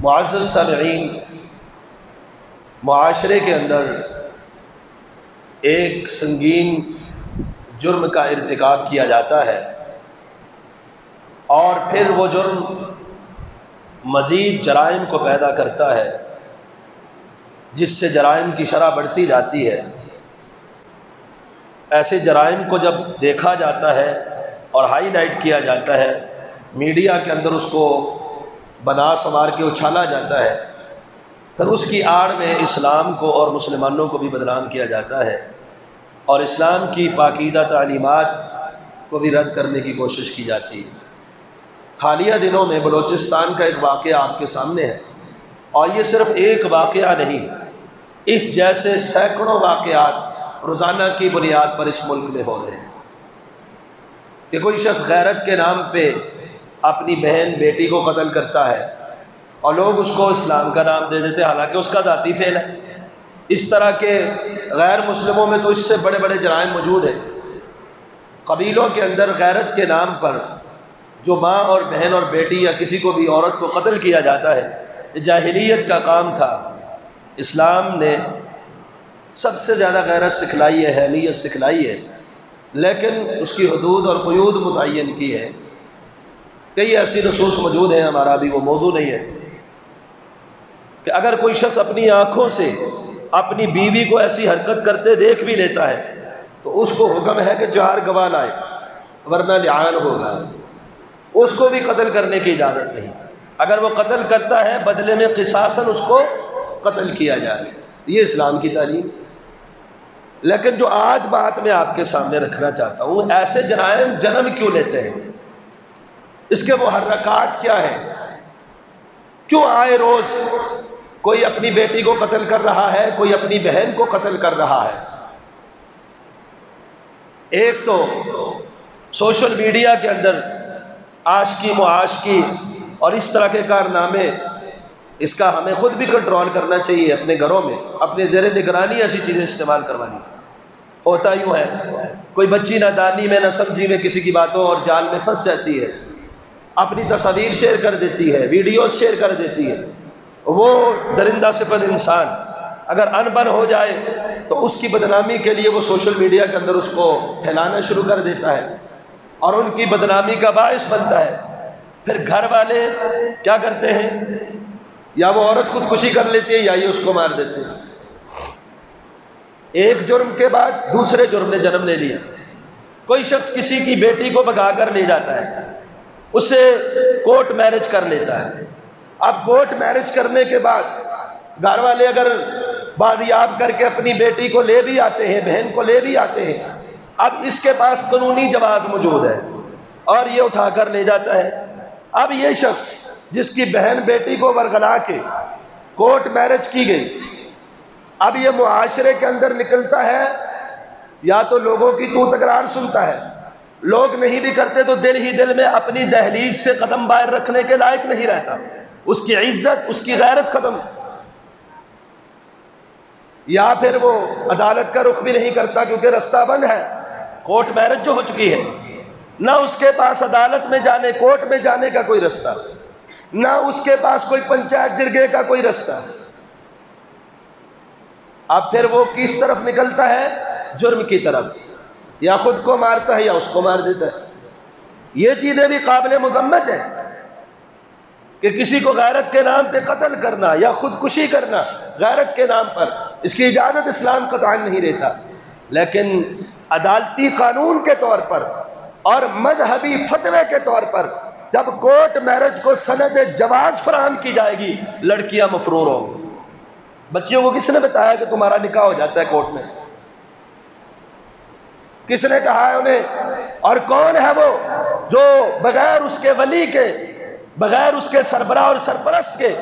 معزز سامعین، معاشرے کے اندر ایک سنگین جرم کا ارتکاب کیا جاتا ہے اور پھر وہ جرم مزید جرائم کو پیدا کرتا ہے، جس سے جرائم کی شرح بڑھتی جاتی ہے۔ ایسے جرائم کو جب دیکھا جاتا ہے اور ہائی لائٹ کیا جاتا ہے، میڈیا کے اندر اس کو بنا سنوار کے اچھالا جاتا ہے، پھر اس کی آڑ میں اسلام کو اور مسلمانوں کو بھی بدنام کیا جاتا ہے اور اسلام کی پاکیزہ تعلیمات کو بھی رد کرنے کی کوشش کی جاتی ہے۔ حالیہ دنوں میں بلوچستان کا ایک واقعہ آپ کے سامنے ہے، اور یہ صرف ایک واقعہ نہیں، اس جیسے سینکڑوں واقعات روزانہ کی بنیاد پر اس ملک میں ہو رہے ہیں کہ کوئی شخص غیرت کے نام پہ اپنی بہن بیٹی کو قتل کرتا ہے اور لوگ اس کو اسلام کا نام دے دیتے ہیں، حالانکہ اس کا ذاتی فعل ہے۔ اس طرح کے غیر مسلموں میں تو اس سے بڑے بڑے جرائم موجود ہیں۔ قبیلوں کے اندر غیرت کے نام پر جو ماں اور بہن اور بیٹی یا کسی کو بھی عورت کو قتل کیا جاتا ہے، یہ جاہلیت کا کام تھا۔ اسلام نے سب سے زیادہ غیرت سکھلائی ہے، حمیت سکھلائی ہے، لیکن اس کی حدود اور قیود متعین کی ہے۔ کئی ایسی نصوص موجود ہیں، ہمارا ابھی وہ موضوع نہیں ہے، کہ اگر کوئی شخص اپنی آنکھوں سے اپنی بیوی کو ایسی حرکت کرتے دیکھ بھی لیتا ہے تو اس کو حکم ہے کہ 4 گواہ لائے ورنہ لعان ہوگا۔ اس کو بھی قتل کرنے کی اجازت نہیں، اگر وہ قتل کرتا ہے بدلے میں قصاصاً اس کو قتل کیا جائے گا۔ یہ اسلام کی تعلیم۔ لیکن جو آج بات میں آپ کے سامنے رکھنا چاہتا ہوں، ایسے جرائم جنم کیوں لیتے ہیں؟ اس کے محرکات کیا ہیں؟ کیوں آئے روز کوئی اپنی بیٹی کو قتل کر رہا ہے، کوئی اپنی بہن کو قتل کر رہا ہے؟ ایک تو سوشل میڈیا کے اندر عاشقی معاشقی اور اس طرح کے کارنامے، اس کا ہمیں خود بھی کنٹرول کرنا چاہیے، اپنے گھروں میں اپنے زیر نگرانی ایسی چیزیں استعمال کروانی چاہیے۔ ہوتا یوں ہے، کوئی بچی نہ دانی میں نہ سمجھی میں کسی کی باتوں اور جال میں پھنس جاتی ہے، اپنی تصاویر شیئر کر دیتی ہے، ویڈیو شیئر کر دیتی ہے۔ وہ درندہ صفت انسان اگر ان بن ہو جائے تو اس کی بدنامی کے لیے وہ سوشل میڈیا کے اندر اس کو پھیلانا شروع کر دیتا ہے اور ان کی بدنامی کا باعث بنتا ہے۔ پھر گھر والے کیا کرتے ہیں؟ یا وہ عورت خودکشی کر لیتی ہے یا یہ اس کو مار دیتے ہیں۔ ایک جرم کے بعد دوسرے جرم نے جنم لے لیا۔ کوئی شخص کسی کی بیٹی کو بھگا کر لے جاتا ہے، اسے کورٹ میرج کر لیتا ہے۔ اب کورٹ میرج کرنے کے بعد گھر والے اگر بازیاب کر کے اپنی بیٹی کو لے بھی آتے ہیں، بہن کو لے بھی آتے ہیں، اب اس کے پاس قانونی جواز موجود ہے اور یہ اٹھا کر لے جاتا ہے۔ اب یہ شخص جس کی بہن بیٹی کو ورغلا کے کورٹ میرج کی گئی، اب یہ معاشرے کے اندر نکلتا ہے، یا تو لوگوں کی تو تکرار سنتا ہے، لوگ نہیں بھی کرتے تو دل ہی دل میں اپنی دہلیز سے قدم باہر رکھنے کے لائق نہیں رہتا، اس کی عزت اس کی غیرت ختم، یا پھر وہ عدالت کا رخ بھی نہیں کرتا کیونکہ رستہ بند ہے، کورٹ میرج جو ہو چکی ہے، نہ اس کے پاس عدالت میں جانے کورٹ میں جانے کا کوئی رستہ، نہ اس کے پاس کوئی پنچایت جرگے کا کوئی رستہ۔ اب پھر وہ کس طرف نکلتا ہے؟ جرم کی طرف، یا خود کو مارتا ہے یا اس کو مار دیتا ہے۔ یہ چیزیں بھی قابل مذمت ہے کہ کسی کو غیرت کے نام پہ قتل کرنا یا خودکشی کرنا غیرت کے نام پر، اس کی اجازت اسلام قطعاً نہیں دیتا، لیکن عدالتی قانون کے طور پر اور مذہبی فتوے کے طور پر جب کورٹ میرج کو سند جواز فراہم کی جائے گی، لڑکیاں مفرور ہوں گی۔ بچیوں کو کس نے بتایا کہ تمہارا نکاح ہو جاتا ہے کورٹ میں؟ کس نے کہا ہے انہیں؟ اور کون ہے وہ جو بغیر اس کے ولی کے، بغیر اس کے سربراہ اور سرپرست کے،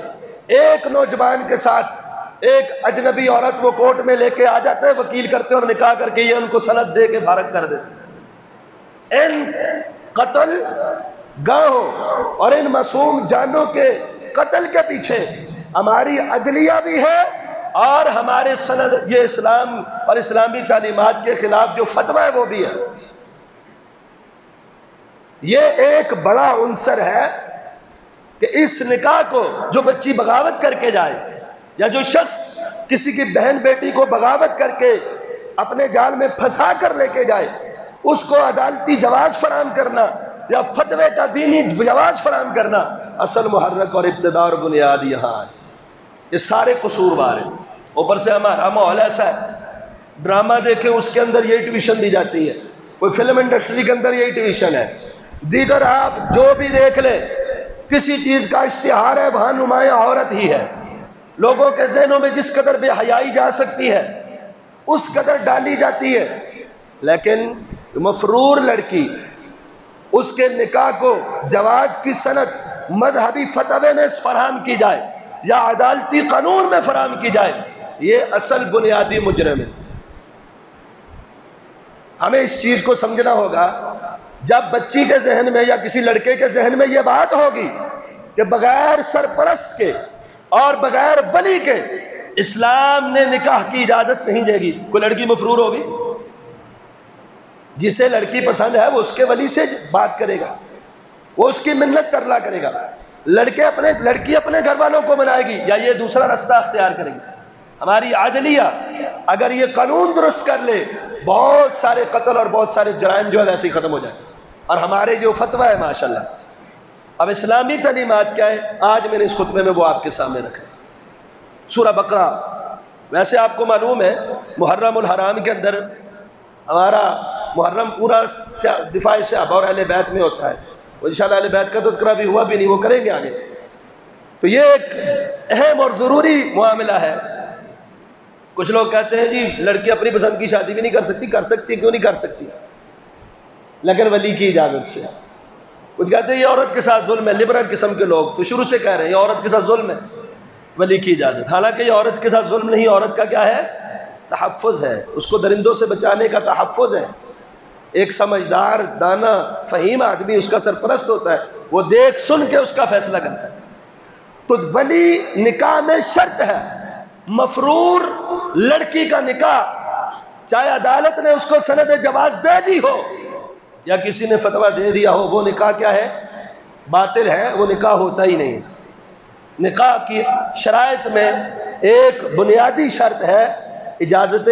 ایک نوجوان کے ساتھ ایک اجنبی عورت وہ کورٹ میں لے کے آ جاتے ہیں، وکیل کرتے ہیں اور نکاح کر کے یہ ان کو سند دے کے فارغ کر دیتے ہیں۔ ان قتل گاہوں اور ان معصوم جانوں کے قتل کے پیچھے ہماری عدلیہ بھی ہے اور ہمارے سند یہ اسلام اور اسلامی تعلیمات کے خلاف جو فتویٰ ہے وہ بھی ہے۔ یہ ایک بڑا عنصر ہے کہ اس نکاح کو جو بچی بغاوت کر کے جائے یا جو شخص کسی کی بہن بیٹی کو بغاوت کر کے اپنے جال میں پھنسا کر لے کے جائے، اس کو عدالتی جواز فراہم کرنا یا فتوے کا دینی جواز فراہم کرنا، اصل محرک اور ابتدا اور بنیاد یہاں ہے۔ یہ سارے قصوروار ہیں۔ اوپر سے ہمارا ماحول ایسا ہے، ڈرامہ دیکھے اس کے اندر یہی ٹیوشن دی جاتی ہے، کوئی فلم انڈسٹری کے اندر یہی ٹیوشن ہے، دیگر آپ جو بھی دیکھ لیں کسی چیز کا اشتہار ہے وہاں نمایاں عورت ہی ہے۔ لوگوں کے ذہنوں میں جس قدر بے حیائی جا سکتی ہے اس قدر ڈالی جاتی ہے، لیکن مفرور لڑکی اس کے نکاح کو جواز کی سند مذہبی فتوے میں فراہم کی جائے یا عدالتی قانون میں فراہم کی جائے، یہ اصل بنیادی مجرم ہے۔ ہمیں اس چیز کو سمجھنا ہوگا، جب بچی کے ذہن میں یا کسی لڑکے کے ذہن میں یہ بات ہوگی کہ بغیر سرپرست کے اور بغیر ولی کے اسلام نے نکاح کی اجازت نہیں دے گی، کوئی لڑکی مفرور ہوگی؟ جسے لڑکی پسند ہے وہ اس کے ولی سے بات کرے گا، وہ اس کی منت ترلا کرے گا، لڑکی اپنے گھر والوں کو منائے گی یا یہ دوسرا رستہ اختیار کرے گی۔ ہماری عدلیہ اگر یہ قانون درست کر لے، بہت سارے قتل اور بہت سارے جرائم جو ہے ویسے ہی ختم ہو جائیں۔ اور ہمارے جو فتویٰ ہے ماشاءاللہ، اب اسلامی تعلیمات کیا ہے، آج میں نے اس خطبے میں وہ آپ کے سامنے رکھے۔ سورہ بقرہ، ویسے آپ کو معلوم ہے محرم الحرام کے اندر ہمارا محرم پورا دفاع صحابہ اور اہل بیت میں ہوتا ہے، وہ انشاءاللہ اہل بیت کا تذکرہ بھی ہوا بھی نہیں، وہ کریں گے آگے۔ تو یہ ایک اہم اور ضروری معاملہ ہے۔ کچھ لوگ کہتے ہیں جی لڑکی اپنی پسند کی شادی بھی نہیں کر سکتی، کر سکتی، کیوں نہیں کر سکتی؟ لیکن ولی کی اجازت سے۔ کچھ کہتے ہیں یہ عورت کے ساتھ ظلم ہے، لبرل قسم کے لوگ تو شروع سے کہہ رہے ہیں یہ عورت کے ساتھ ظلم ہے، ولی کی اجازت۔ حالانکہ یہ عورت کے ساتھ ظلم نہیں، عورت کا کیا ہے؟ تحفظ ہے، اس کو درندوں سے بچانے کا تحفظ ہے۔ ایک سمجھدار دانا فہیم آدمی اس کا سرپرست ہوتا ہے، وہ دیکھ سن کے اس کا فیصلہ کرتا ہے۔ تو ولی نکاح میں شرط ہے۔ مفرور لڑکی کا نکاح چاہے عدالت نے اس کو سند جواز دے دی ہو یا کسی نے فتویٰ دے دیا ہو، وہ نکاح کیا ہے؟ باطل ہے، وہ نکاح ہوتا ہی نہیں۔ نکاح کی شرائط میں ایک بنیادی شرط ہے اجازت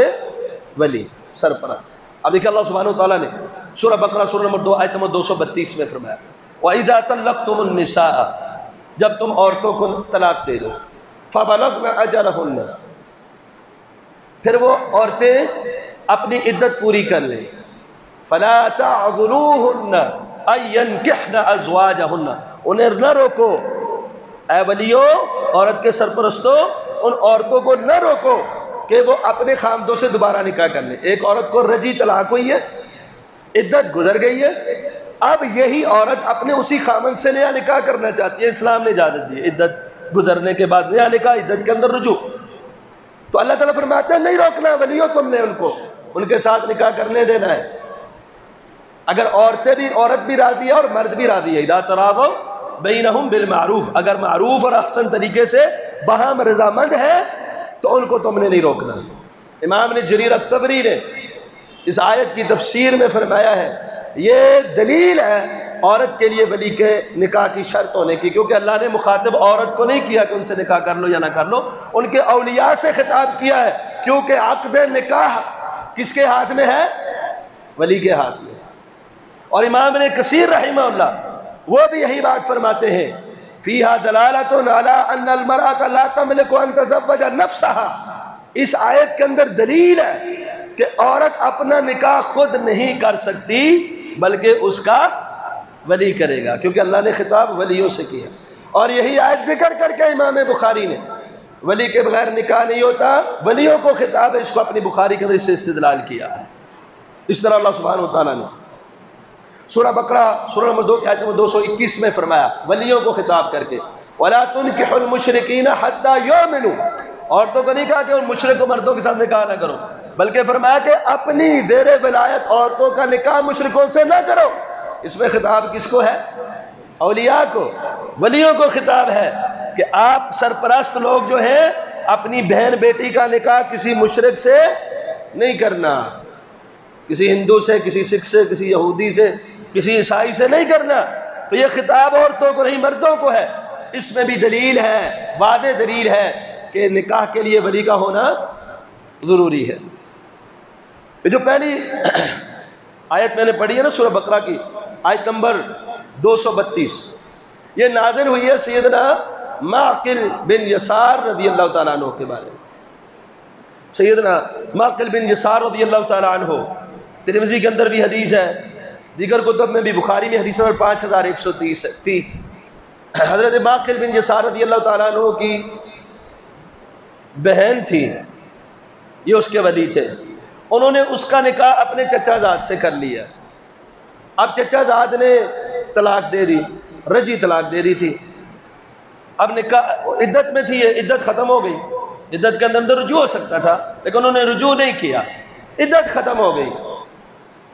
ولی، سرپرست۔ اب دیکھیں اللہ سبحانہ وتعالیٰ نے سورہ بقرہ سورہ نمبر 2 آیت نمبر 232 میں فرمایا وَإِذَا طَلَّقْتُمُ النِّسَاءَ، جب تم عورتوں کو طلاق دے دو، فَبَلَغْنَ أَجَلَهُنَّ، پھر وہ عورتیں اپنی عدت پوری کر لیں، فَلَا تَعْضُلُوهُنَّ أَن يَنكِحْنَ أَزْوَاجَهُنَّ، انہیں نہ روکو، اے ولیو، عورت کے سرپرستوں، ان عورتوں کو نہ روکو کہ وہ اپنے خامدوں سے دوبارہ نکاح کر لیں۔ ایک عورت کو رجی طلاق ہوئی ہے، عدت گزر گئی ہے، اب یہی عورت اپنے اسی خامن سے نیا نکاح کرنا چاہتی ہے، اسلام نے اجازت دی، عدت گزرنے کے بعد نیا نکاح، عدت کے اندر رجوع۔ تو اللہ تعالیٰ فرماتے ہیں نہیں روکنا ولیو، تم نے ان کو ان کے ساتھ نکاح کرنے دینا ہے، اگر عورت بھی راضی ہے اور مرد بھی راضی ہے۔ اذا تراضوا بینہم بالمعروف، اگر معروف اور احسن طریقے سے باہم رضامند ہے تو ان کو تم نے نہیں روکنا۔ امام نے جریر الطبری نے اس آیت کی تفسیر میں فرمایا ہے یہ دلیل ہے عورت کے لیے ولی کے نکاح کی شرط ہونے کی، کیونکہ اللہ نے مخاطب عورت کو نہیں کیا کہ ان سے نکاح کر لو یا نہ کر لو، ان کے اولیاء سے خطاب کیا ہے، کیونکہ عقد نکاح کس کے ہاتھ میں ہے؟ ولی کے ہاتھ میں۔ اور امام نے کثیر رحمہ اللہ وہ بھی یہی بات فرماتے ہیں فیہا دلالۃ علی ان المرأۃ لا تملک ان تزوج نفسها، اس آیت کے اندر دلیل ہے کہ عورت اپنا نکاح خود نہیں کر سکتی بلکہ اس کا ولی کرے گا، کیونکہ اللہ نے خطاب ولیوں سے کیا۔ اور یہی آیت ذکر کر کے امام بخاری نے ولی کے بغیر نکاح نہیں ہوتا، ولیوں کو خطاب ہے، اس کو اپنی بخاری کے اندر اس سے استدلال کیا ہے۔ اس طرح اللہ سبحانہ وتعالیٰ نے سورہ بقرہ سورہ نمبر 2 کی آیت نمبر 221 میں فرمایا ولیوں کو خطاب کر کے وَلَا تُنْكِحُوا الْمُشْرِكِينَ حَتَّى يُؤْمِنُوا، عورتوں کو نہیں کہا کہ ان مشرک مردوں کے ساتھ نکاح نہ کرو، بلکہ فرمایا کہ اپنی زیر ولایت عورتوں کا نکاح مشرکوں سے نہ کرو۔ اس میں خطاب کس کو ہے؟ اولیاء کو، ولیوں کو خطاب ہے کہ آپ سرپرست لوگ جو ہیں اپنی بہن بیٹی کا نکاح کسی مشرک سے نہیں کرنا، کسی ہندو سے، کسی سکھ سے، کسی یہودی سے، کسی عیسائی سے نہیں کرنا۔ تو یہ خطاب عورتوں کو نہیں مردوں کو ہے اس میں بھی دلیل ہے، واضح دلیل ہے کہ نکاح کے لیے ولی کا ہونا ضروری ہے۔ یہ جو پہلی آیت میں نے پڑھی ہے نا سورہ بقرہ کی، آیت نمبر 232، یہ نازل ہوئی ہے سیدنا معقل بن یسار رضی اللہ تعالیٰ عنہ کے بارے میں۔ سیدنا معقل بن یسار رضی اللہ تعالیٰ عنہ، ترمذی کے اندر بھی حدیث ہے، دیگر کتب میں بھی، بخاری میں حدیث نمبر 5130۔ حضرت معقل بن یسار رضی اللہ تعالیٰ عنہ کی بہن تھی، یہ اس کے ولی تھے، انہوں نے اس کا نکاح اپنے چچا زاد سے کر لیا۔ اب چچا زاد نے طلاق دے دی، رجی طلاق دے دی تھی۔ اب نکاح عدت میں تھی، یہ عدت ختم ہو گئی، عدت کے اندر رجوع ہو سکتا تھا لیکن انہوں نے رجوع نہیں کیا، عدت ختم ہو گئی۔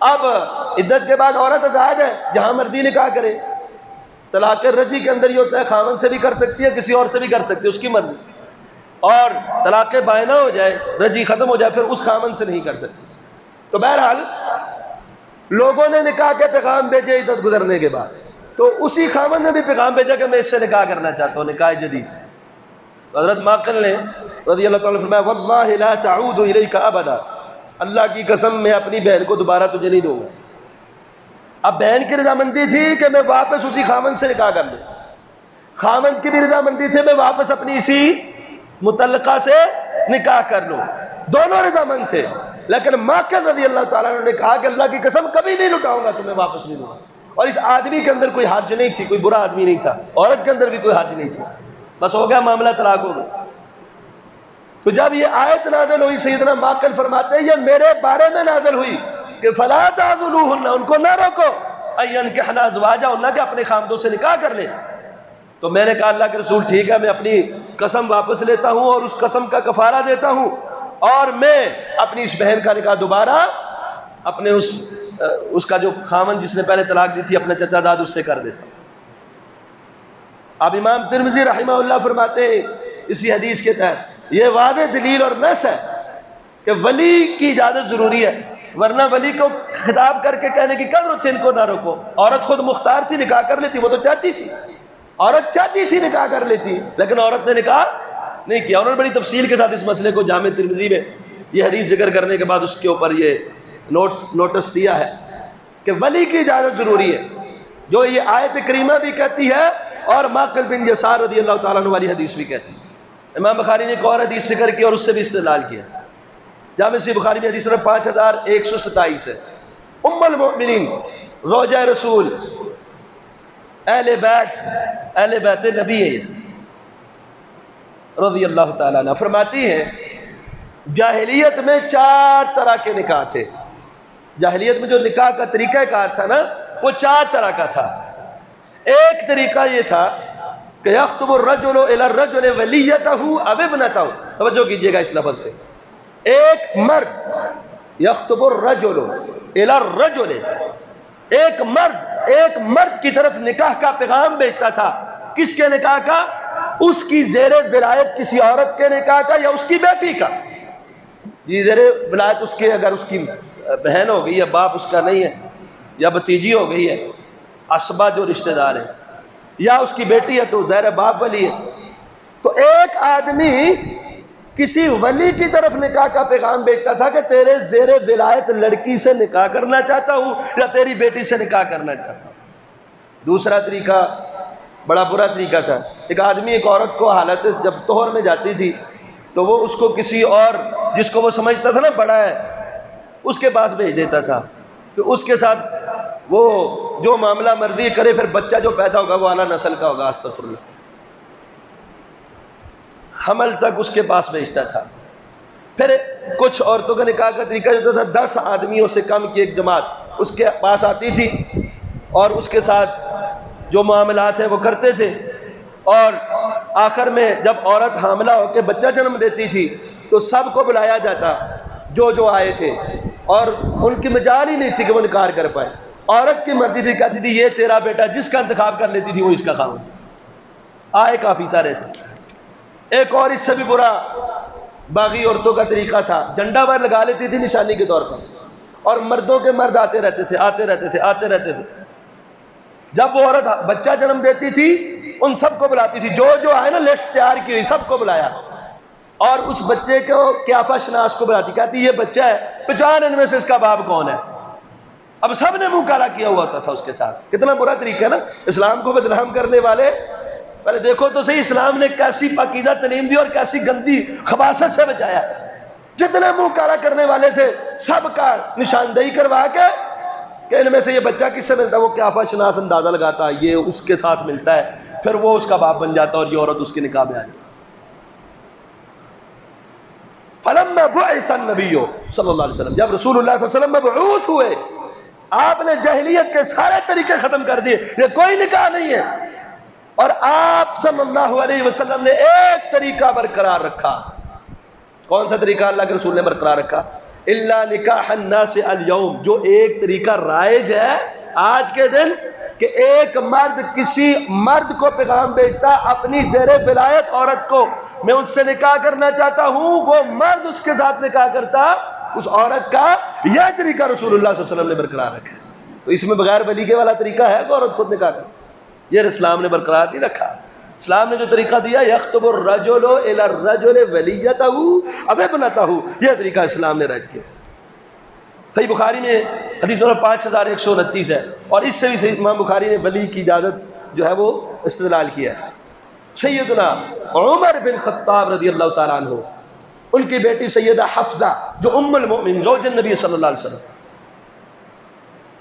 اب عدت کے بعد عورت آزاد ہے، جہاں مرضی نکاح کرے۔ طلاق رجی کے اندر یہ ہوتا ہے خامن سے بھی کر سکتی ہے، کسی اور سے بھی کر سکتی ہے، اس کی مرضی۔ اور طلاق بائنہ ہو جائے، رجی ختم ہو جائے، پھر اس خامن سے نہیں کر سکتی۔ تو بہرحال لوگوں نے نکاح کے پیغام بھیجے عدت گزرنے کے بعد، تو اسی خامن نے بھی پیغام بھیجا کہ میں اس سے نکاح کرنا چاہتا ہوں، نکاح جدید۔ تو حضرت معقل نے رضی اللہ تعالیٰ عنہ فرمایا واللہ لا تعود الیک ابدا، اللہ کی قسم میں اپنی بہن کو دوبارہ تجھے نہیں دوں گا۔ اب بہن کی رضامندی تھی کہ میں واپس اسی خامن سے نکاح کر لوں، خامن کی بھی رضامندی تھی میں واپس اپنی اسی متعلقہ سے نکاح کر لوں، دونوں رضامند تھے۔ لیکن معقل رضی اللہ تعالیٰ عنہ نے کہا کہ اللہ کی قسم کبھی نہیں لٹاؤں گا، تمہیں واپس نہیں دوں گا۔ اور اس آدمی کے اندر کوئی حرج نہیں تھی، کوئی برا آدمی نہیں تھا، عورت کے اندر بھی کوئی حرج نہیں تھی، بس ہو گیا معاملہ، طلاق ہو گیا۔ تو جب یہ آیت نازل ہوئی، سیدنا معقل فرماتے ہیں یہ میرے بارے میں نازل ہوئی کہ فلا تعذلوہن، ان کو نہ روکو، ان ینکحن ازواجہن، کہ اپنے خامدوں سے نکاح کر لیں۔ تو میں نے کہا اللہ کے رسول ٹھیک ہے، میں اپنی قسم واپس لیتا ہوں اور اس قسم کا کفارہ دیتا ہوں، اور میں اپنی اس بہن کا نکاح دوبارہ اپنے اس کا جو خامن جس نے پہلے طلاق دی تھی اپنے چچا زاد اس سے کر دیتا ہوں۔ اب امام ترمذی رحمہ اللہ فرماتے ہیں اسی حدیث کے تحت یہ واضح دلیل اور نص ہے کہ ولی کی اجازت ضروری ہے، ورنہ ولی کو خطاب کر کے کہنے کی کیا ضرورت ہے ان کو نہ روکو۔ عورت خود مختار تھی، نکاح کر لیتی، وہ تو چاہتی تھی، عورت چاہتی تھی نکاح کر لیتی، لیکن عورت نے نکاح نہیں کیا۔ انہوں نے بڑی تفصیل کے ساتھ اس مسئلے کو جامع ترمذی میں یہ حدیث ذکر کرنے کے بعد اس کے اوپر یہ نوٹس دیا ہے کہ ولی کی اجازت ضروری ہے، جو یہ آیت کریمہ بھی کہتی ہے اور معقل بن یسار رضی اللہ تعالیٰ عنہ والی حدیث بھی کہتی ہے۔ امام بخاری نے ایک اور حدیث ذکر کی اور اس سے بھی استدلال کیا۔ جامع صحیح بخاری میں حدیث نمبر 5127 ہے، ام المؤمنین روجہ رسول اہل بیت نبی ہے رضی اللہ تعالیٰ عنہ، فرماتی ہیں جاہلیت میں 4 طرح کے نکاح تھے۔ جاہلیت میں جو نکاح کا طریقہ کار تھا نا وہ 4 طرح کا تھا۔ ایک طریقہ یہ تھا کہ یخطب الرجل الی الرجل ولیتہ او ابنتہ، توجہ کیجئے گا اس لفظ پہ، ایک مرد یخطب الرجل الی الرجل، ایک مرد کی طرف نکاح کا پیغام بھیجتا تھا۔ کس کے نکاح کا؟ اس کی زیر ولایت کسی عورت کے نکاح کا یا اس کی بیٹی کا۔ یہ زیر ولایت اس کے، اگر اس کی بہن ہو گئی ہے، باپ اس کا نہیں ہے، یا بھتیجی ہو گئی ہے، اسبا جو رشتہ دار ہیں، یا اس کی بیٹی ہے تو زہر باپ ولی ہے۔ تو ایک آدمی کسی ولی کی طرف نکاح کا پیغام بھیجتا تھا کہ تیرے زیر ولایت لڑکی سے نکاح کرنا چاہتا ہوں یا تیری بیٹی سے نکاح کرنا چاہتا ہوں۔ دوسرا طریقہ بڑا برا طریقہ تھا، ایک آدمی ایک عورت کو حالت جب طہر میں جاتی تھی تو وہ اس کو کسی اور جس کو وہ سمجھتا تھا نا بڑا ہے اس کے پاس بھیج دیتا تھا کہ اس کے ساتھ وہ جو معاملہ مرضی کرے، پھر بچہ جو پیدا ہوگا وہ اعلیٰ نسل کا ہوگا، استغفر اللہ، حمل تک اس کے پاس بھیجتا تھا۔ پھر کچھ عورتوں کا نکاح کا طریقہ جو تھا 10 آدمیوں سے کم کی ایک جماعت اس کے پاس آتی تھی اور اس کے ساتھ جو معاملات ہیں وہ کرتے تھے، اور آخر میں جب عورت حاملہ ہو کے بچہ جنم دیتی تھی تو سب کو بلایا جاتا جو آئے تھے، اور ان کی مجال ہی نہیں تھی کہ وہ انکار کر پائے۔ عورت کی مرضی تھی، کہتی تھی یہ تیرا بیٹا، جس کا انتخاب کر لیتی تھی وہ اس کا خاوند۔ آئے کافی سارے تھے۔ ایک اور اس سے بھی برا باغی عورتوں کا طریقہ تھا، جھنڈا وار لگا لیتی تھی نشانی کے طور پر، اور مردوں کے مرد آتے رہتے تھے۔ جب وہ عورت بچہ جنم دیتی تھی ان سب کو بلاتی تھی، جو آئے نا لسٹ تیار کی ہوئی سب کو بلایا، اور اس بچے کو قیافہ شناس کو بلاتی، کہتی یہ بچہ ہے، پہچان ان میں سے اس کا باپ کون ہے۔ اب سب نے منہ کالا کیا ہوا تھا اس کے ساتھ۔ کتنا برا طریقہ ہے نا اسلام کو بدنام کرنے والے۔ پہلے دیکھو تو صحیح اسلام نے کیسی پاکیزہ تعلیم دی اور کیسی گندی خباثت سے بچایا۔ جتنے منہ کالا کرنے والے تھے سب کا نشاندہی کروا کے کہ ان میں سے یہ بچہ کس سے ملتا ہے، وہ قیافہ شناس اندازہ لگاتا ہے یہ اس کے ساتھ ملتا ہے، پھر وہ اس کا باپ بن جاتا اور یہ عورت اس کے نکاح میں آ جاتی۔ فلما بعث النبی صلی اللہ علیہ وسلم، جب رسول اللہ صلی اللہ علیہ وسلم مبعوث ہوئے، آپ نے جاہلیت کے سارے طریقے ختم کر دیے، یہ کوئی نکاح نہیں ہے، اور آپ صلی اللہ علیہ وسلم نے ایک طریقہ برقرار رکھا۔ کون سا طریقہ اللہ کے رسول نے برقرار رکھا؟ الا نکاح الناس اليوم، جو ایک طریقہ رائج ہے آج کے دن کہ ایک مرد کسی مرد کو پیغام بھیجتا اپنی زیر ولایت عورت کو، میں ان سے نکاح کرنا چاہتا ہوں، وہ مرد اس کے ساتھ نکاح کرتا اس عورت کا، یہ طریقہ رسول اللہ صلی اللہ علیہ وسلم نے برقرار رکھا ہے۔ تو اس میں بغیر ولی کے والا طریقہ ہے کہ عورت خود نکاح کرے؟ یہ اسلام نے برقرار نہیں رکھا۔ اسلام نے جو طریقہ دیا یخطب الرجل الی الرجل ولیتہ او ابنتہ، یہ طریقہ اسلام نے رائج کیا۔ صحیح بخاری میں حدیث نمبر 5129 ہے، اور اس سے بھی صحیح امام بخاری نے ولی کی اجازت جو ہے وہ استدلال کیا ہے۔ سیدنا عمر بن خطاب رضی اللہ تعالیٰ عنہ، ان کی بیٹی سیدہ حفصہ جو ام المؤمنین زوج النبی صلی اللہ علیہ وسلم،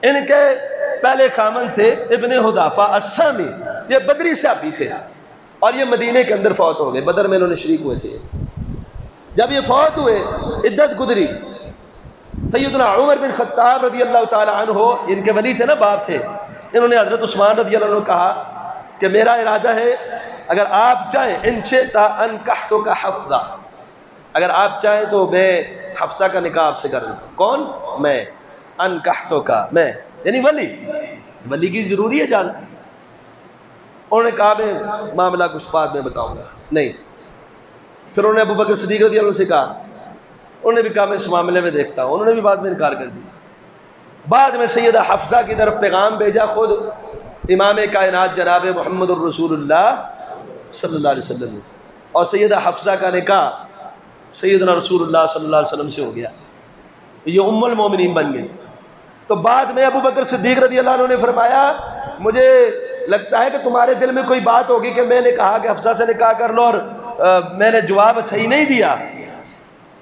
ان کے پہلے خامن تھے ابن حذافہ السامی، یہ بدری صحابی تھے اور یہ مدینے کے اندر فوت ہو گئے، بدر میں انہوں نے شریک ہوئے تھے۔ جب یہ فوت ہوئے عدت گزری، سیدنا عمر بن خطاب رضی اللہ تعالی عنہ، ان کے ولی تھے نا، باپ تھے، انہوں نے حضرت عثمان رضی اللہ عنہ کہا کہ میرا ارادہ ہے اگر آپ چاہیں ان شئت انکحتک حفصہ، اگر آپ چاہیں تو میں حفصہ کا نکاح آپ سے کر دیتا ہوں۔ کون؟ میں، انکحتک، میں یعنی ولی کی ضروری ہے اجازت۔ انہوں نے کہا میں معاملہ کچھ بعد میں بتاؤں گا، نہیں۔ پھر انہوں نے ابو بکر صدیق رضی اللہ عنہ سے کہا، انہوں نے بھی کہا میں اس معاملے میں دیکھتا ہوں، انہوں نے بھی بعد میں انکار کر دیا۔ بعد میں سیدہ حفصہ کی طرف پیغام بھیجا خود امام کائنات جناب محمد الرسول اللہ صلی اللہ علیہ وسلم نے، اور سیدہ حفصہ کا نکاح سیدنا رسول اللہ صلی اللہ علیہ وسلم سے ہو گیا، یہ ام المومنین بن گئی۔ تو بعد میں ابو بکر صدیق رضی اللہ عنہ نے فرمایا مجھے لگتا ہے کہ تمہارے دل میں کوئی بات ہوگی کہ میں نے کہا کہ حفصہ سے نکاح کر لو اور میں نے جواب صحیح نہیں دیا۔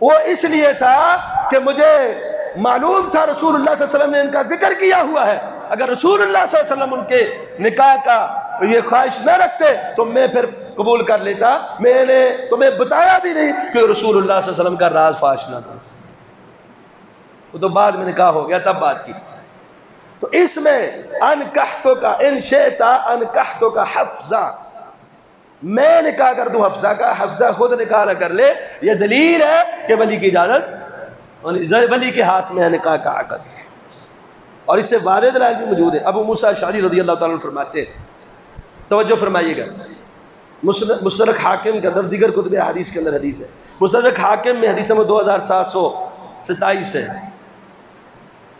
وہ اس لیے تھا کہ مجھے معلوم تھا رسول اللہ صلی اللہ علیہ وسلم نے ان کا ذکر کیا ہوا ہے، اگر رسول اللہ صلی اللہ علیہ وسلم ان کے نکاح کا یہ خواہش نہ رکھتے تو میں پھر قبول کر لیتا۔ میں نے تمہیں بتایا بھی نہیں کہ رسول اللہ صلی اللہ علیہ وسلم کا راز فاش نہ تھا، وہ تو بعد میں نکاح ہو گیا تب بات کی۔ تو اس میں انکحتک ان شئت انکحتک حفصہ، میں نکاح کر دوں حفصہ کا، حفصہ خود نکاح نہ کر لے، یہ دلیل ہے کہ ولی کی اجازت، ولی کے ہاتھ میں ہے نکاح کا عقد۔ اور اس سے واضح دلائل بھی موجود ہے۔ ابو موسیٰ اشعری رضی اللہ تعالیٰ عنہ فرماتے ہیں، توجہ فرمائیے گا، مستدرک حاکم کے اندر، دیگر کتب حدیث کے اندر حدیث ہے، مستدرک حاکم میں حدیث نمبر 2727 ہے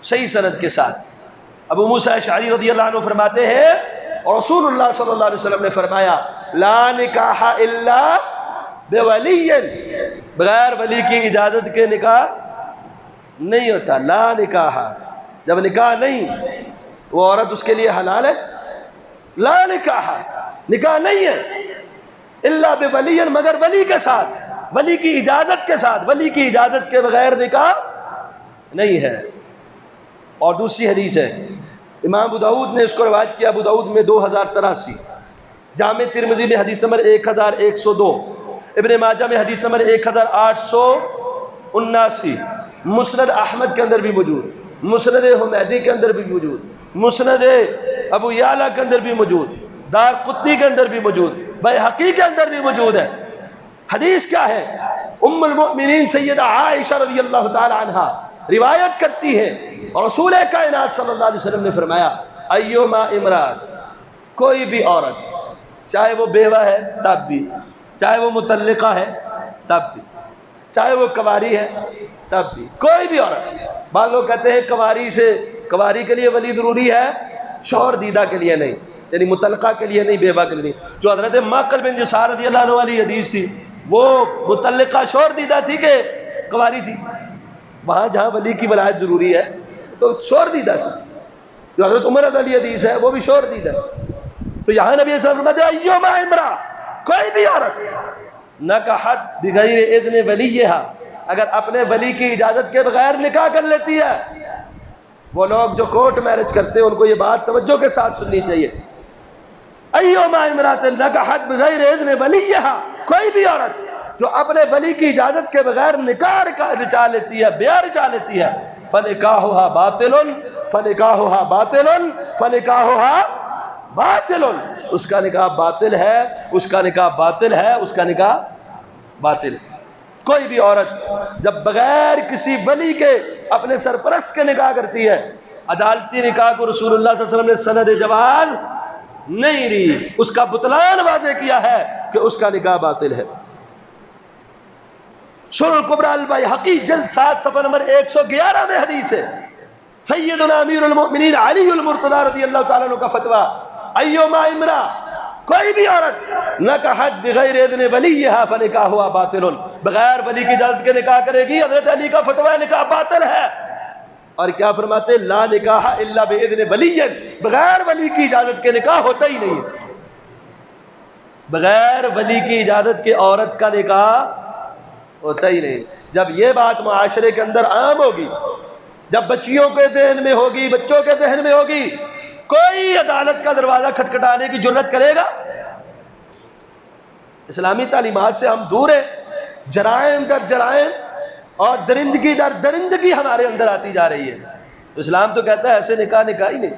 صحیح سند کے ساتھ۔ ابو موسیٰ اشعری رضی اللہ عنہ فرماتے ہیں اور رسول اللہ صلی اللہ علیہ وسلم نے فرمایا لا نکاح الا بولی، بغیر ولی کی اجازت کے نکاح نہیں ہوتا۔ لا نکاح، جب نکاح نہیں وہ عورت اس کے لیے حلال ہے؟ لا نکاح، نکاح نہیں ہے الا بولی، مگر ولی کے ساتھ، ولی کی اجازت کے ساتھ، ولی کی اجازت کے بغیر نکاح نہیں ہے۔ اور دوسری حدیث ہے، امام ابو داؤد نے اس کو روایت کیا، ابو داؤد میں 2083، جامع ترمذی میں حدیث نمبر 1102، ابن ماجہ میں حدیث نمبر 1879، مسند احمد کے اندر بھی موجود، مسند حمیدی کے اندر بھی موجود، مسند ابو یعلا کے اندر بھی موجود، دار قطنی کے اندر بھی موجود، بیہقی کے اندر بھی موجود ہے۔ حدیث کیا ہے؟ ام المؤمنین سیدہ عائشہ رضی اللہ تعالی عنہا روایت کرتی ہے، اور رسول کائنات صلی اللہ علیہ وسلم نے فرمایا ایما امرات، کوئی بھی عورت، چاہے وہ بیوہ ہے تب بھی، چاہے وہ مطلقہ ہے تب بھی، چاہے وہ کواری ہے تب بھی، کوئی بھی عورت، بعض لوگ کہتے ہیں کواری کے لیے ولی ضروری ہے، شوہر دیدہ کے لیے نہیں، یعنی متعلقہ کے لیے نہیں، بیوہ کے لیے نہیں۔ جو حضرت معقل بن جسار رضی اللہ عنہ والی حدیث تھی وہ متعلقہ شور دیدہ تھی کہ کنواری تھی؟ وہاں جہاں ولی کی ولایت ضروری ہے تو شور دیدہ تھی۔ جو حضرت عمر والی حدیث ہے وہ بھی شور دیدہ ہے۔ تو یہاں نبی صلی اللہ علیہ وسلم فرماتے ہیں ایما امرا، کوئی بھی عورت نکحت بغیر اذن ولیہا، اگر اپنے ولی کی اجازت کے بغیر نکاح کر لیتی ہے۔ وہ لوگ جو کورٹ میرج کرتے ہیں ان کو یہ بات توجہ کے ساتھ سننی چاہیے، ایما امرات نکحت بغیر اذن ولیہا، کوئی بھی عورت جو اپنے ولی کی اجازت کے بغیر نکاح رچا لیتی ہے، بیاہ رچا لیتی ہے، فنکاحھا باطل فنکاحھا باطل فنکاحھا باطل، اس کا نکاح باطل ہے، اس کا نکاح باطل ہے، اس کا نکاح باطل ہے۔ کوئی بھی عورت جب بغیر کسی ولی کے اپنے سرپرست کے نکاح کرتی ہے، عدالتی نکاح کو رسول اللہ صلی اللہ علیہ وسلم نے سند جواز نہیں دی، اس کا بطلان واضح کیا ہے کہ اس کا نکاح باطل ہے۔ سنن الکبریٰ البیہقی جلد 7 صفحہ نمبر 111 میں حدیث ہے، سیدنا امیر المؤمنین علی المرتضی رضی اللہ تعالیٰ عنہ کا فتویٰ، ایما امرا، کوئی بھی عورت نکحت بغیر اذن ولیہا فنکاحھا باطل، بغیر ولی کی اجازت کے نکاح کرے گی، حضرت علی کا فتویٰ نکاح باطل ہے۔ اور کیا فرماتے؟ لا نکاح الا باذن ولی، بغیر ولی کی اجازت کے نکاح ہوتا ہی نہیں ہے۔ بغیر ولی کی اجازت کے عورت کا نکاح ہوتا ہی نہیں۔ جب یہ بات معاشرے کے اندر عام ہوگی، جب بچیوں کے ذہن میں ہوگی، بچوں کے ذہن میں ہوگی، کوئی عدالت کا دروازہ کھٹکھٹانے کی جرات کرے گا؟ اسلامی تعلیمات سے ہم دور ہیں، جرائم در جرائم اور درندگی در درندگی ہمارے اندر آتی جا رہی ہے۔ اسلام تو کہتا ہے ایسے نکاح نکاح ہی نہیں۔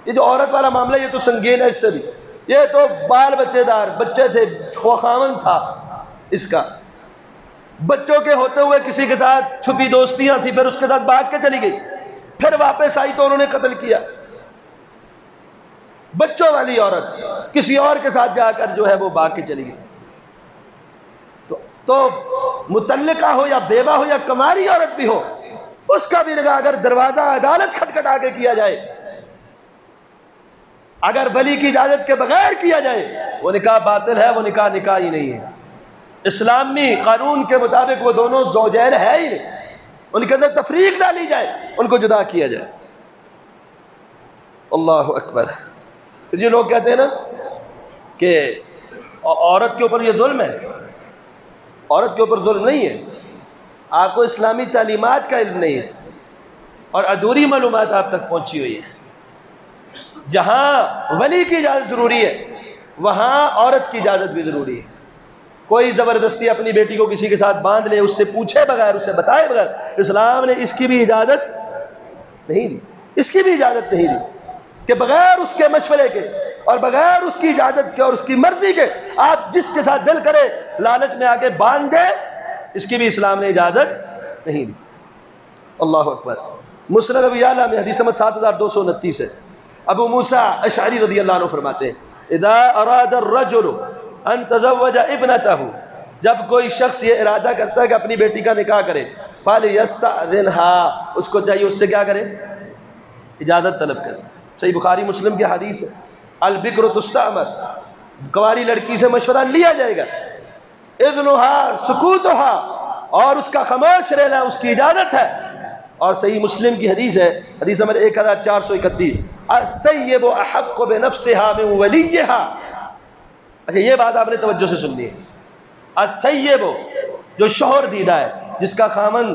یہ جو عورت والا معاملہ یہ تو سنگین ہے، اس سے بھی یہ تو بال بچے دار بچے تھے، خواخاون تھا اس کا، بچوں کے ہوتے ہوئے کسی کے ساتھ چھپی دوستیاں تھی، پھر اس کے ساتھ بھاگ کے چلی گئی، پھر واپس آئی تو انہوں نے قتل کیا۔ بچوں والی عورت کسی اور کے ساتھ جا کر جو ہے وہ بھاگ کے چلی گئی۔ تو متعلقہ ہو یا بیوہ ہو یا کنواری عورت بھی ہو، اس کا بھی نکاح اگر دروازہ عدالت کھٹکھٹا کے کیا جائے، اگر ولی کی اجازت کے بغیر کیا جائے، وہ نکاح باطل ہے، وہ نکاح نکاح ہی نہیں ہے۔ اسلامی قانون کے مطابق وہ دونوں زوجین ہے ہی نہیں، ان کے اندر تفریق ڈالی جائے، ان کو جدا کیا جائے۔ اللہ اکبر۔ پھر یہ لوگ کہتے ہیں نا کہ عورت کے اوپر یہ ظلم ہے، عورت کے اوپر ظلم نہیں ہے، آپ کو اسلامی تعلیمات کا علم نہیں ہے اور ادھوری معلومات آپ تک پہنچی ہوئی ہے۔ جہاں ولی کی اجازت ضروری ہے وہاں عورت کی اجازت بھی ضروری ہے۔ کوئی زبردستی اپنی بیٹی کو کسی کے ساتھ باندھ لے، اس سے پوچھے بغیر، اسے بتائے بغیر، اسلام نے اس کی بھی اجازت نہیں دی، اس کی بھی اجازت نہیں دی کہ بغیر اس کے مشورے کے اور بغیر اس کی اجازت کے اور اس کی مرضی کے آپ جس کے ساتھ دل کرے لالچ میں آ کے باندھ دے، اس کی بھی اسلام نے اجازت نہیں دی۔ اللہ اکبر۔ مسند ابی یعلا میں حدیث نمبر 7229 ہے، ابو موسیٰ اشعری رضی اللہ عنہ فرماتے ہیں اذا اراد الرجل ان تزوج ابنتہ، جب کوئی شخص یہ ارادہ کرتا ہے کہ اپنی بیٹی کا نکاح کرے، فلیستأذنها، اس کو چاہیے اس سے کیا کرے؟ اجازت طلب کرے۔ صحیح بخاری مسلم کی حدیث ہے، البکر تستأمر، کنواری لڑکی سے مشورہ لیا جائے گا، اذنها سکوتها، اور اس کا خاموش رہنا اس کی اجازت ہے۔ اور صحیح مسلم کی حدیث ہے، حدیث نمبر 1431، الطیب احق بنفسها من ولیها۔ اچھا یہ بات آپ نے توجہ سے سننی ہے، الطیب جو شوہر دیدہ ہے، جس کا خامن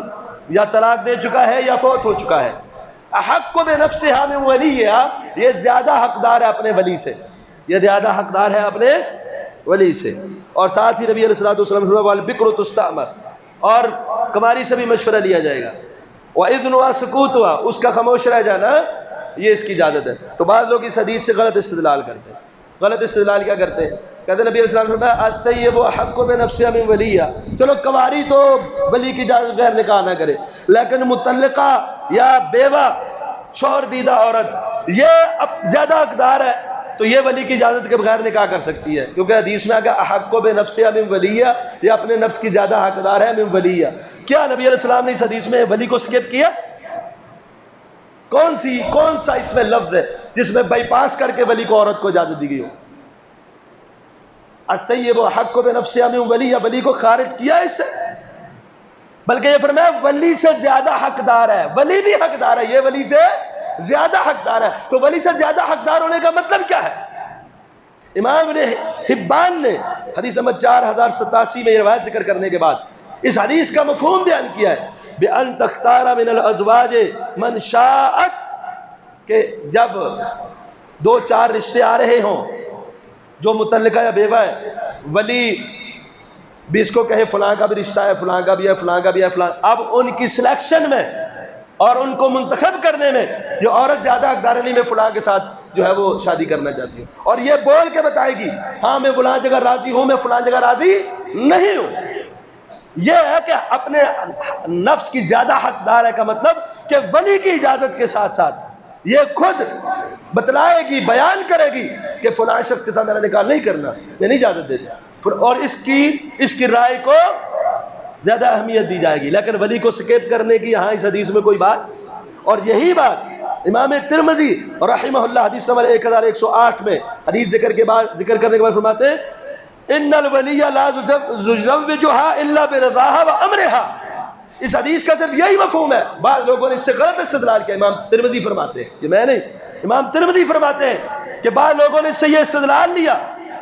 یا طلاق دے چکا ہے یا فوت ہو چکا ہے، احق بنفسها من ولیها، یہ زیادہ حقدار ہے اپنے ولی سے، یہ زیادہ حقدار ہے اپنے ولی سے۔ اور ساتھ ہی نبی علیہ الصلوۃ والسلام نے البکر تستأمر، اور کنواری سے بھی مشورہ لیا جائے گا، وَإِذْنُهَا سُكُوتُهَا، اس کا خاموش رہ جانا یہ اس کی اجازت ہے۔ تو بعض لوگ اس حدیث سے غلط استدلال کرتے ہیں۔ غلط استدلال کیا کرتے ہیں؟ کہتے ہیں نبی علیہ السلام نے فرمایا الطیب احق بنفسها من ولیها، چلو کنواری تو ولی کی اجازت بغیر نکاح نہ کرے، لیکن متعلقہ یا بیوہ شوہر دیدہ عورت یہ اب زیادہ حقدار ہے تو یہ ولی کی اجازت کے بغیر نکاح کر سکتی ہے، کیونکہ حدیث میں آگا احق بنفسها من ولیها، یہ اپنے نفس کی زیادہ حقدار ہے من ولیها۔ کیا نبی علیہ السلام نے اس حدیث میں ولی کو سکپ کیا؟ کون سا اس میں لفظ ہے جس میں بائی پاس کر کے ولی کو عورت کو اجازت دی گئی ہو. الطیب حق بنفسہ من ولی، یا ولی کو خارج کیا اس سے، بلکہ یہ فرمایا ولی سے زیادہ حقدار ہے، ولی بھی حقدار ہے، یہ ولی سے زیادہ حقدار ہے. تو ولی سے زیادہ حقدار ہونے کا مطلب کیا ہے؟ امام ابن حبان نے حدیث نمبر 4087 میں یہ روایت ذکر کرنے کے بعد اس حدیث کا مفہوم بیان کیا ہے بِأَن تَخْتَارَ مِنَ الْأَزْوَاجِ مَنْ شَاءَتْ، کہ جب 2-4 رشتے آ رہے ہوں، جو متعلقہ یا بیوہ ہے، ولی بھی اس کو کہے فلاں کا بھی رشتہ ہے، فلاں کا بھی ہے، فلاں کا بھی ہے، فلاں، اب ان کی سلیکشن میں اور ان کو منتخب کرنے میں جو عورت زیادہ حقدار ہے، نہیں میں فلاں کے ساتھ جو ہے وہ شادی کرنا چاہتی ہوں، اور یہ بول کے بتائے گی ہاں میں فلاں جگہ راضی ہوں، میں فلاں جگہ راضی نہیں ہوں. یہ ہے کہ اپنے نفس کی زیادہ حقدار ہے کا مطلب کہ ولی کی اجازت کے ساتھ ساتھ یہ خود بتلائے گی، بیان کرے گی کہ فلاں شخص کے ساتھ میرا نکاح نہیں کرنا، میں نہیں اجازت دیتی، اور اس کی رائے کو زیادہ اہمیت دی جائے گی. لیکن ولی کو سکیپ کرنے کی یہاں اس حدیث میں کوئی بات. اور یہی بات امام ترمذی رحمہ اللہ حدیث نمبر 1108 میں حدیث ذکر کرنے کے بعد فرماتے ہیں ان الولی لا یزوجها الا برضاها وامرها. اس حدیث کا صرف یہی مفہوم ہے. بعض لوگوں نے اس سے غلط استدلال کیا. امام ترمذی فرماتے ہیں، یہ میں نہیں، امام ترمذی فرماتے ہیں کہ بعض لوگوں نے اس سے یہ استدلال لیا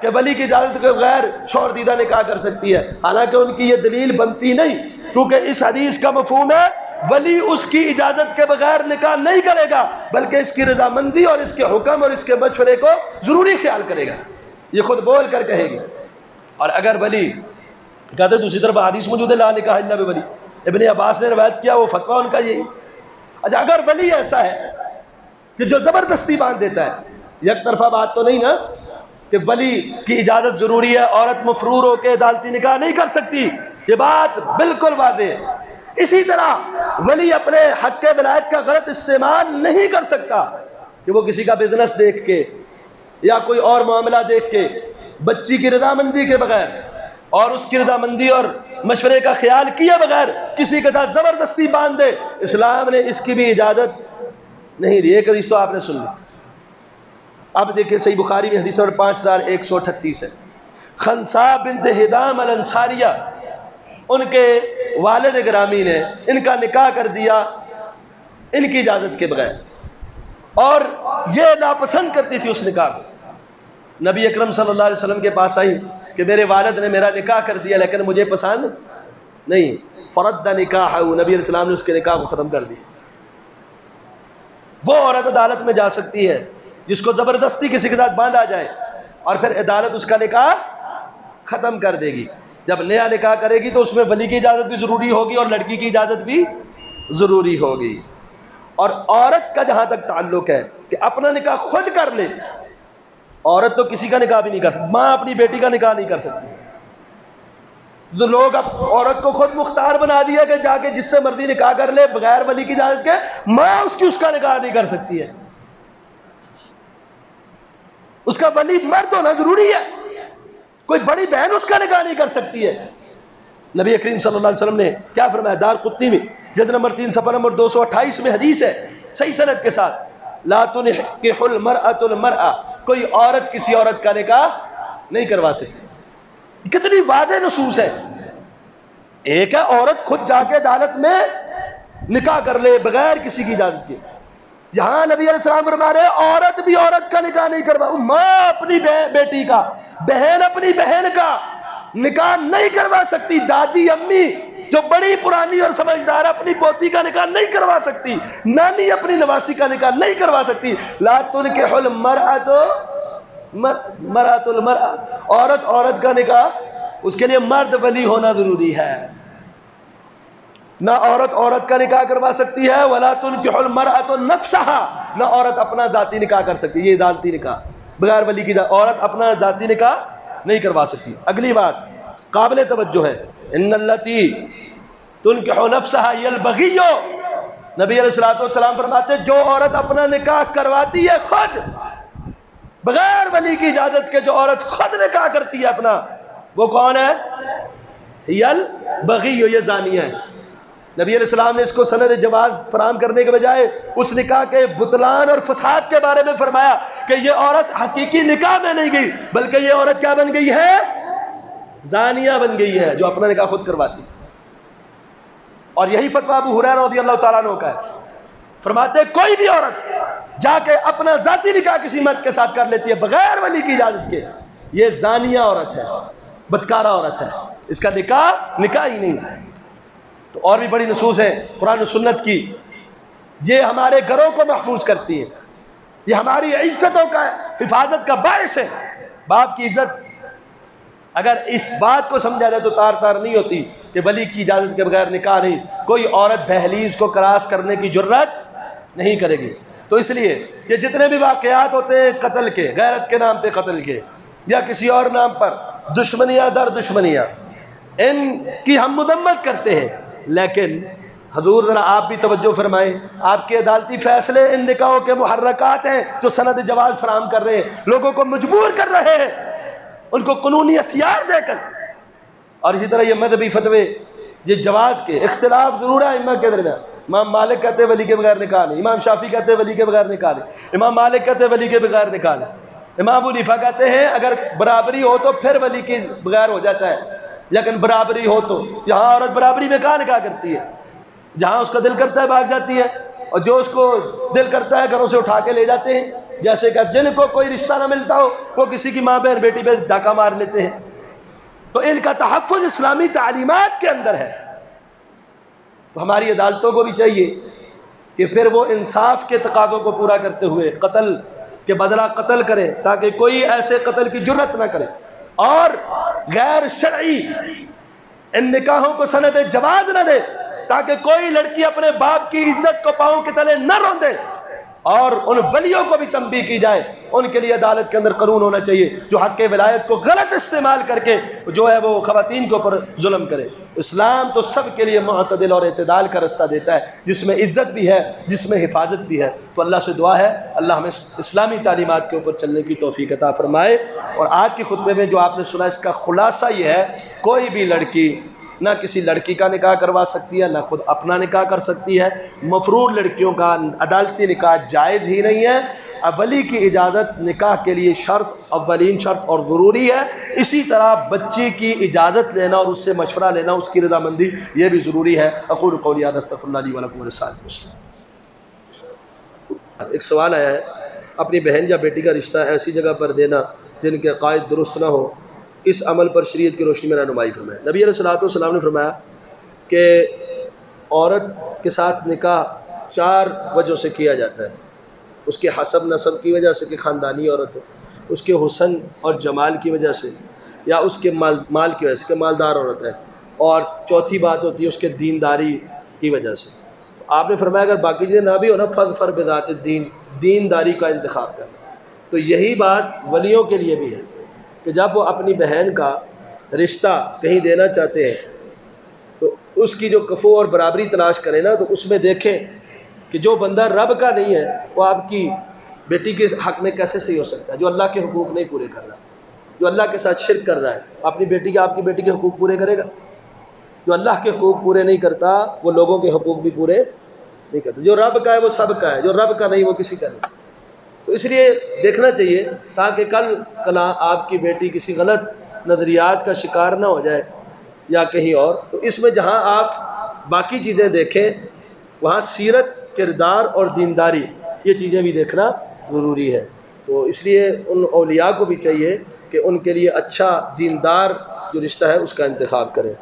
کہ ولی کی اجازت کے بغیر شوہر دیدہ نکاح کر سکتی ہے، حالانکہ ان کی یہ دلیل بنتی نہیں، کیونکہ اس حدیث کا مفہوم ہے ولی اس کی اجازت کے بغیر نکاح نہیں کرے گا، بلکہ اس کی رضامندی اور اس کے حکم اور اس کے مشورے کو ضروری خیال کرے گا، یہ خود بول کر کہے گی. اور اگر ولی کہتے دوسری طرف حدیث موجود ہے لا نکاح الا بولی، ابن عباس نے روایت کیا، وہ فتویٰ ان کا یہی. اچھا اگر ولی ایسا ہے کہ جو زبردستی باندھ دیتا ہے، یک طرفہ بات تو نہیں نا کہ ولی کی اجازت ضروری ہے، عورت مفرور ہو کے عدالتی نکاح نہیں کر سکتی، یہ بات بالکل واضح ہے. اسی طرح ولی اپنے حق ولایت کا غلط استعمال نہیں کر سکتا کہ وہ کسی کا بزنس دیکھ کے یا کوئی اور معاملہ دیکھ کے بچی کی رضامندی کے بغیر اور اس کی رضامندی اور مشورے کا خیال کیے بغیر کسی کے ساتھ زبردستی باندھ دے. اسلام نے اس کی بھی اجازت نہیں دی. ایک حدیث تو آپ نے سن لی. اب دیکھیں صحیح بخاری میں حدیث نمبر 5138 ہے. خنسا بنت ہدام الانصاریہ، ان کے والد گرامی نے ان کا نکاح کر دیا ان کی اجازت کے بغیر، اور یہ ناپسند کرتی تھی اس نکاح کو. نبی اکرم صلی اللہ علیہ وسلم کے پاس آئی کہ میرے والد نے میرا نکاح کر دیا لیکن مجھے پسند نہیں. فرد نکاح، نبی علیہ السلام نے اس کے نکاح کو ختم کر دیا. وہ عورت عدالت میں جا سکتی ہے جس کو زبردستی کسی کے ساتھ باندھا جائے اور پھر عدالت اس کا نکاح ختم کر دے گی. جب نیا نکاح کرے گی تو اس میں ولی کی اجازت بھی ضروری ہوگی اور لڑکی کی اجازت بھی ضروری ہوگی. اور عورت کا جہاں تک تعلق ہے کہ اپنا نکاح خود کر لے، عورت تو کسی کا نکاح بھی نہیں کر سکتی. ماں اپنی بیٹی کا نکاح نہیں کر سکتی. تو لوگ اب عورت کو خود مختار بنا دیا کہ جا کے جس سے مرضی نکاح کر لے بغیر ولی کی اجازت کے. ماں اس کا نکاح نہیں کر سکتی ہے، اس کا ولی مرد ہونا ضروری ہے. کوئی بڑی بہن اس کا نکاح نہیں کر سکتی ہے. نبی کریم صلی اللہ علیہ وسلم نے کیا فرمایا؟ دارقطنی میں جلد نمبر 3 صفحہ نمبر 228 میں حدیث ہے صحیح سند کے ساتھ، لا تنکح المرأة المرأة، کوئی عورت کسی عورت کا نکاح نہیں کروا سکتی. کتنی واضح نصوص ہے. ایک ہے عورت خود جا کے عدالت میں نکاح کر لے بغیر کسی کی اجازت کے. یہاں نبی علیہ السلام فرما رہے عورت بھی عورت کا نکاح نہیں کروا، ماں اپنی بیٹی کا، بہن اپنی بہن کا نکاح نہیں کروا سکتی. دادی امی جو بڑی پرانی اور سمجھدار اپنی پوتی کا نکاح نہیں کروا سکتی. نانی اپنی نواسی کا نکاح نہیں کروا سکتی. لا تنکح المرأة المرأة، عورت کا نکاح اس کے لیے مرد ولی ہونا ضروری ہے. نہ عورت کا نکاح کروا سکتی ہے، ولا تنکح المرأة نفسها، نہ عورت اپنا ذاتی نکاح کر سکتی. یہ عدالتی نکاح بغیر ولی کی عورت اپنا ذاتی نکاح نہیں کروا سکتی. اگلی بات قابل توجہ ہے، ان التی تنکح نفسها هي البغی. نبی علیہ الصلوۃ والسلام فرماتے جو عورت اپنا نکاح کرواتی ہے خود بغیر ولی کی اجازت کے، جو عورت خود نکاح کرتی ہے اپنا، وہ کون ہے؟ هي البغی، یہ زانیہ ہے. نبی علیہ السلام نے اس کو سند جواز فراہم کرنے کے بجائے اس نکاح کے بطلان اور فساد کے بارے میں فرمایا کہ یہ عورت حقیقی نکاح میں نہیں گئی، بلکہ یہ عورت کیا بن گئی ہے؟ زانیہ بن گئی ہے، جو اپنا نکاح خود کرواتی۔ اور یہی فتویٰ ابو ہریرہ رضی اللہ تعالیٰ عنہ کا ہے، فرماتے کوئی بھی عورت جا کے اپنا ذاتی نکاح کسی مرد کے ساتھ کر لیتی ہے بغیر ولی کی اجازت کے، یہ زانیہ عورت ہے، بدکارہ عورت ہے، اس کا نکاح ہی نہیں۔ تو اور بھی بڑی نصوص ہیں قرآن و سنت کی، یہ ہمارے گھروں کو محفوظ کرتی ہیں، یہ ہماری عزتوں کا حفاظت کا باعث ہے۔ باپ کی عزت اگر اس بات کو سمجھا جائے تو تار تار نہیں ہوتی کہ ولی کی اجازت کے بغیر نکاح نہیں، کوئی عورت دہلیز کو کراس کرنے کی جرات نہیں کرے گی۔ تو اس لیے یہ جتنے بھی واقعات ہوتے ہیں قتل کے، غیرت کے نام پہ قتل کے یا کسی اور نام پر، دشمنیاں در دشمنیاں، ان کی ہم مذمت کرتے ہیں، لیکن حضور ذرا آپ بھی توجہ فرمائیں، آپ کے عدالتی فیصلے ان نکاحوں کے محرکات ہیں جو سند جواز فراہم کر رہے ہیں، لوگوں کو مجبور کر رہے ہیں ان کو قانونی ہتھیار دے کر۔ اور اسی طرح یہ مذہبی فتوے، یہ جواز کے اختلاف ضرور ہے ائمہ کے درمیان، امام مالک کہتے ہیں ولی کے بغیر نکاح نہیں، امام شافعی کہتے ہیں ولی کے بغیر نکاح نہیں، امام مالک کہتے ہیں ولی کے بغیر نکاح نہیں، امام ابو حنیفہ کہتے ہیں اگر برابری ہو تو پھر ولی کے بغیر ہو جاتا ہے، لیکن برابری ہو تو یہاں عورت برابری میں کہاں نکاح کرتی ہے؟ جہاں اس کا دل کرتا ہے بھاگ جاتی ہے، اور جو اس کو دل کرتا ہے گھروں سے اٹھا کے لے جاتے ہیں، جیسے کہ جن کو کوئی رشتہ نہ ملتا ہو وہ کسی کی ماں بہن بیٹی پہ ڈاکہ مار لیتے ہیں۔ تو ان کا تحفظ اسلامی تعلیمات کے اندر ہے۔ تو ہماری عدالتوں کو بھی چاہیے کہ پھر وہ انصاف کے تقاضوں کو پورا کرتے ہوئے قتل کے بدلہ قتل کرے، تاکہ کوئی ایسے قتل کی جرت نہ کرے، اور غیر شرعی ان نکاحوں کو سند جواز نہ دے، تاکہ کوئی لڑکی اپنے باپ کی عزت کو پاؤں کے تلے نہ روندے، اور ان ولیوں کو بھی تنبیہ کی جائے، ان کے لیے عدالت کے اندر قانون ہونا چاہیے جو حق ولایت کو غلط استعمال کر کے جو ہے وہ خواتین کے اوپر ظلم کرے۔ اسلام تو سب کے لیے معتدل اور اعتدال کا رستہ دیتا ہے، جس میں عزت بھی ہے، جس میں حفاظت بھی ہے۔ تو اللہ سے دعا ہے اللہ ہمیں اسلامی تعلیمات کے اوپر چلنے کی توفیق عطا فرمائے۔ اور آج کے خطبے میں جو آپ نے سنا، اس کا خلاصہ یہ ہے، کوئی بھی لڑکی نہ کسی لڑکی کا نکاح کروا سکتی ہے، نہ خود اپنا نکاح کر سکتی ہے۔ مفرور لڑکیوں کا عدالتی نکاح جائز ہی نہیں ہے۔ ولی کی اجازت نکاح کے لیے شرط، اولین شرط اور ضروری ہے۔ اسی طرح بچی کی اجازت لینا اور اس سے مشورہ لینا، اس کی رضامندی، یہ بھی ضروری ہے۔ اقول قولی ھذا استغفر اللہ لی ولکم ولسائر المسلمین۔ ایک سوال آیا ہے، اپنی بہن یا بیٹی کا رشتہ ایسی جگہ پر دینا جن کے عقائد درست نہ ہو، اس عمل پر شریعت کی روشنی میں رہنمائی فرمائے۔ نبی علیہ الصلوۃ والسلام نے فرمایا کہ عورت کے ساتھ نکاح 4 وجہوں سے کیا جاتا ہے، اس کے حسب نسب کی وجہ سے کہ خاندانی عورت ہو، اس کے حسن اور جمال کی وجہ سے، یا اس کے مال کی وجہ سے کہ مالدار عورت ہے، اور چوتھی بات ہوتی ہے اس کے دینداری کی وجہ سے۔ تو آپ نے فرمایا اگر باقی چیزیں نہ بھی ہو نا، فظفر بذات الدین، دینداری کا انتخاب کرنا۔ تو یہی بات ولیوں کے لیے بھی ہے کہ جب وہ اپنی بہن کا رشتہ کہیں دینا چاہتے ہیں تو اس کی جو کفو اور برابری تلاش کریں نا، تو اس میں دیکھیں کہ جو بندہ رب کا نہیں ہے وہ آپ کی بیٹی کے حق میں کیسے صحیح ہو سکتا ہے، جو اللہ کے حقوق نہیں پورے کر رہا، جو اللہ کے ساتھ شرک کر رہا ہے، اپنی بیٹی کے، آپ کی بیٹی کے حقوق پورے کرے گا؟ جو اللہ کے حقوق پورے نہیں کرتا وہ لوگوں کے حقوق بھی پورے نہیں کرتا۔ جو رب کا ہے وہ سب کا ہے، جو رب کا نہیں وہ کسی کا نہیں۔ تو اس لیے دیکھنا چاہیے تاکہ کل کلا آپ کی بیٹی کسی غلط نظریات کا شکار نہ ہو جائے یا کہیں اور۔ تو اس میں جہاں آپ باقی چیزیں دیکھیں، وہاں سیرت، کردار اور دینداری، یہ چیزیں بھی دیکھنا ضروری ہے۔ تو اس لیے ان اولیاء کو بھی چاہیے کہ ان کے لیے اچھا دیندار جو رشتہ ہے اس کا انتخاب کریں۔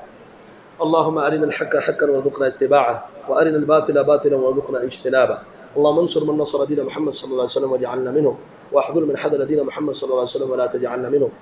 اللہم ارنا الحق حقا وارزقنا اتباعہ وارنا الباطل باطلا وارزقنا اجتنابہ۔ اللهم انصر من نصر دين محمد صلى الله عليه وسلم واجعلنا منهم، واحذر من حذر دين محمد صلى الله عليه وسلم ولا تجعلنا منهم۔